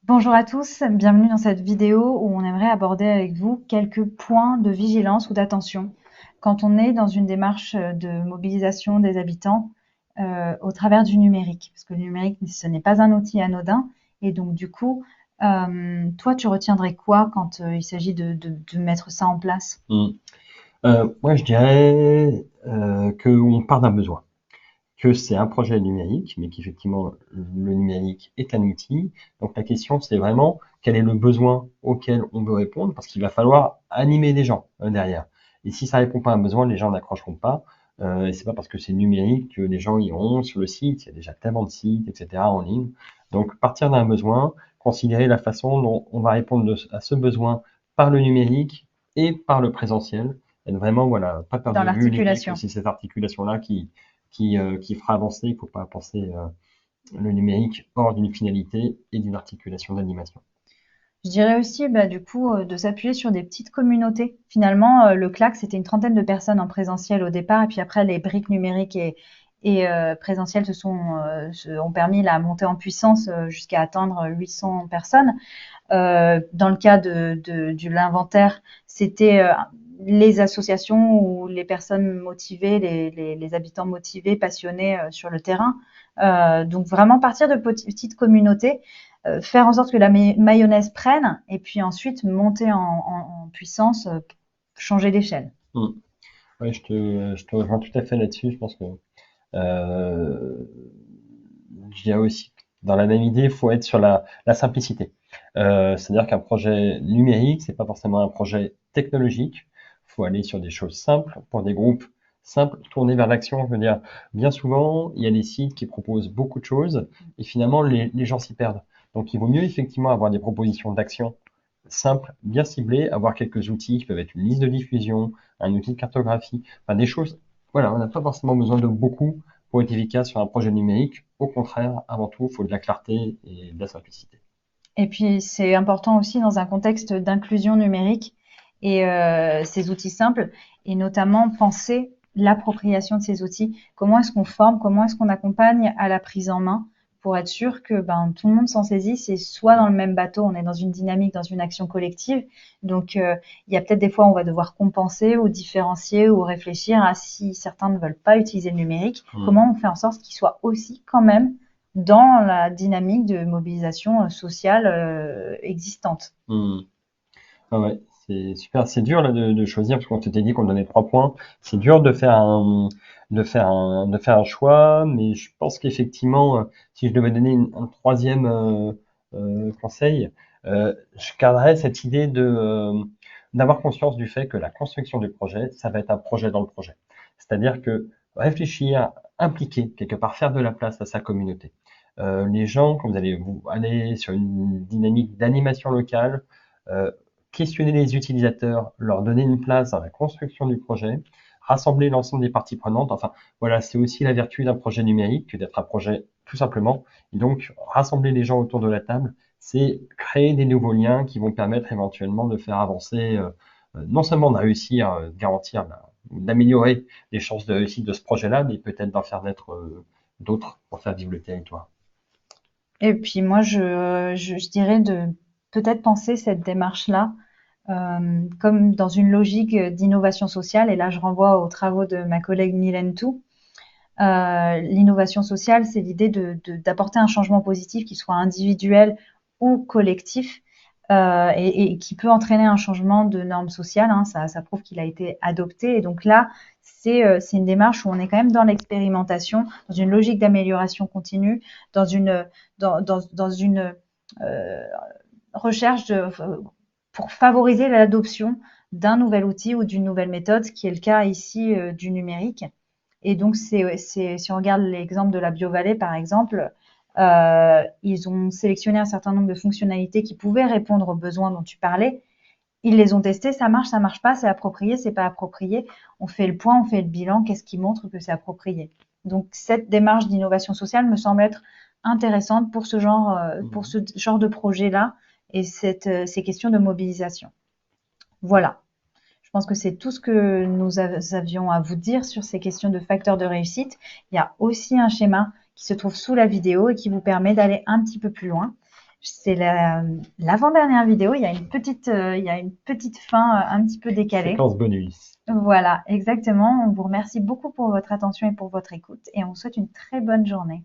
Bonjour à tous, bienvenue dans cette vidéo où on aimerait aborder avec vous quelques points de vigilance ou d'attention quand on est dans une démarche de mobilisation des habitants au travers du numérique. Parce que le numérique, ce n'est pas un outil anodin. Et donc, du coup, toi, tu retiendrais quoi quand il s'agit de mettre ça en place? Mmh. Moi, je dirais qu'on part d'un besoin, que c'est un projet numérique, mais qu'effectivement, le numérique est un outil. Donc la question, c'est vraiment quel est le besoin auquel on veut répondre, parce qu'il va falloir animer des gens derrière. Et si ça répond pas à un besoin, les gens n'accrocheront pas. Et c'est pas parce que c'est numérique que les gens iront sur le site. Il y a déjà tellement de sites, etc. en ligne. Donc partir d'un besoin, considérer la façon dont on va répondre à ce besoin par le numérique et par le présentiel. Et vraiment, voilà, pas perdre Dans de vue l'idée que l'articulation. c'est cette articulation-là qui fera avancer. Il ne faut pas penser le numérique hors d'une finalité et d'une articulation d'animation. Je dirais aussi, bah, du coup, de s'appuyer sur des petites communautés. Finalement, le CLAC, c'était une trentaine de personnes en présentiel au départ, et puis après, les briques numériques et présentielles ont permis la montée en puissance jusqu'à atteindre 800 personnes. Dans le cas de l'inventaire, c'était les associations ou les personnes motivées, les habitants motivés, passionnés sur le terrain. Donc vraiment partir de petites communautés, faire en sorte que la mayonnaise prenne et puis ensuite monter en puissance, changer d'échelle. Mm. Ouais, je te rejoins tout à fait là-dessus. Je pense que euh, je dirais aussi que dans la même idée, il faut être sur la simplicité. C'est-à-dire qu'un projet numérique, c'est pas forcément un projet technologique. Il faut aller sur des choses simples pour des groupes simples, tournés vers l'action. Je veux dire, bien souvent, il y a des sites qui proposent beaucoup de choses et finalement, les gens s'y perdent. Donc, il vaut mieux effectivement avoir des propositions d'action simples, bien ciblées, avoir quelques outils qui peuvent être une liste de diffusion, un outil de cartographie, enfin des choses. Voilà, on n'a pas forcément besoin de beaucoup pour être efficace sur un projet numérique. Au contraire, avant tout, il faut de la clarté et de la simplicité. Et puis, c'est important aussi dans un contexte d'inclusion numérique et ces outils simples, et notamment penser l'appropriation de ces outils. Comment est-ce qu'on forme, comment est-ce qu'on accompagne à la prise en main pour être sûr que ben, tout le monde s'en saisisse et soit dans le même bateau, on est dans une dynamique, dans une action collective. Donc, il y a peut-être des fois où on va devoir compenser ou différencier ou réfléchir à si certains ne veulent pas utiliser le numérique, Hmm. comment on fait en sorte qu'ils soient aussi quand même dans la dynamique de mobilisation sociale existante. Hmm. Ah ouais, c'est super. C'est dur là de choisir parce qu'on s'était dit qu'on donnait 3 points. C'est dur de faire un choix, mais je pense qu'effectivement, si je devais donner un troisième conseil, je garderais cette idée d'avoir conscience du fait que la construction du projet, ça va être un projet dans le projet. C'est-à-dire que réfléchir, impliquer, quelque part faire de la place à sa communauté. Les gens, quand vous allez sur une dynamique d'animation locale, euh, questionner les utilisateurs, leur donner une place dans la construction du projet, rassembler l'ensemble des parties prenantes. Enfin, voilà, c'est aussi la vertu d'un projet numérique que d'être un projet tout simplement. Et donc, rassembler les gens autour de la table, c'est créer des nouveaux liens qui vont permettre éventuellement de faire avancer, non seulement de réussir, de garantir, d'améliorer les chances de réussite de ce projet-là, mais peut-être d'en faire naître d'autres pour faire vivre le territoire. Et puis moi, je dirais de peut-être penser cette démarche-là comme dans une logique d'innovation sociale. Et là, je renvoie aux travaux de ma collègue Mylène Tout. L'innovation sociale, c'est l'idée d'apporter un changement positif qui soit individuel ou collectif et qui peut entraîner un changement de normes sociales. Hein, ça prouve qu'il a été adopté. Et donc là, c'est une démarche où on est quand même dans l'expérimentation, dans une logique d'amélioration continue, dans une euh, recherche pour favoriser l'adoption d'un nouvel outil ou d'une nouvelle méthode, ce qui est le cas ici du numérique. Et donc, si on regarde l'exemple de la BioVallée, par exemple, ils ont sélectionné un certain nombre de fonctionnalités qui pouvaient répondre aux besoins dont tu parlais. Ils les ont testées, ça marche pas, c'est approprié, c'est pas approprié. On fait le point, on fait le bilan, qu'est-ce qui montre que c'est approprié. Donc, cette démarche d'innovation sociale me semble être intéressante pour ce genre de projet-là et ces questions de mobilisation. Voilà. Je pense que c'est tout ce que nous avions à vous dire sur ces questions de facteurs de réussite. Il y a aussi un schéma qui se trouve sous la vidéo et qui vous permet d'aller un petit peu plus loin. C'est l'avant-dernière vidéo. Il y a une petite fin un petit peu décalée. Séquence bonus. Voilà, exactement. On vous remercie beaucoup pour votre attention et pour votre écoute et on vous souhaite une très bonne journée.